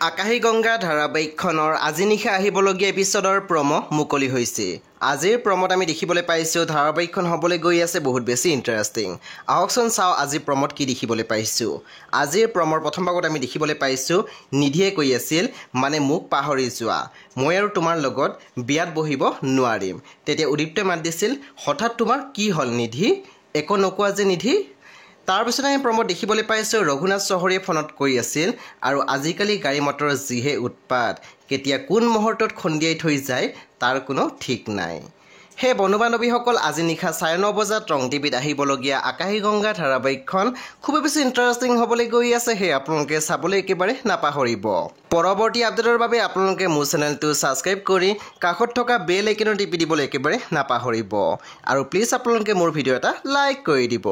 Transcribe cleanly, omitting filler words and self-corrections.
আকাশী গংগা ধাৰাবাহিকখনৰ আজি নিশা আহিবলগীয়া এপিছডৰ প্ৰমো মুকলি হৈছে। আজিৰ প্ৰমোত আমি দেখিবলৈ পাইছোঁ ধাৰাবাহিকখন হ'বলৈ গৈ আছে বহুত বেছি ইণ্টাৰেষ্টিং। আহকচোন চাওঁ আজি প্ৰমোত কি দেখিবলৈ পাইছোঁ। আজিৰ প্ৰমৰ প্ৰথম ভাগত আমি দেখিবলৈ পাইছোঁ নিধিয়ে কৈ আছিল মানে মোক পাহৰি যোৱা, মই আৰু তোমাৰ লগত বিয়াত বহিব নোৱাৰিম। তেতিয়া উদীপ্তই মাত দিছিল হঠাৎ তোমাৰ কি হ'ল নিধি, একো নোকোৱা যে নিধি। তাৰপিছত আমি প্ৰমোদ দেখিবলৈ পাইছোঁ ৰঘুনাথ চহৰীয়ে ফোনত কৈ আছিল আৰু আজিকালি গাড়ী মটৰৰ যিহে উৎপাত, কেতিয়া কোন মুহূৰ্তত খুন্দিয়াই থৈ যায় তাৰ কোনো ঠিক নাই। সেই বন্ধু বান্ধৱীসকল আজি নিশা 9:30 বজাত ৰং টিভিত আহিবলগীয়া আকাশী গংগা ধাৰাবাহিকখন খুবেই বেছি ইণ্টাৰেষ্টিং হ'বলৈ গৈ আছে। সেই আপোনালোকে চাবলৈ একেবাৰে নাপাহৰিব। পৰৱৰ্তী আপডেটৰ বাবে আপোনালোকে মোৰ চেনেলটো ছাবস্ক্ৰাইব কৰি কাষত থকা বেল আইকনত টিপি দিবলৈ একেবাৰে নাপাহৰিব আৰু প্লিজ আপোনালোকে মোৰ ভিডিঅ' এটা লাইক কৰি দিব।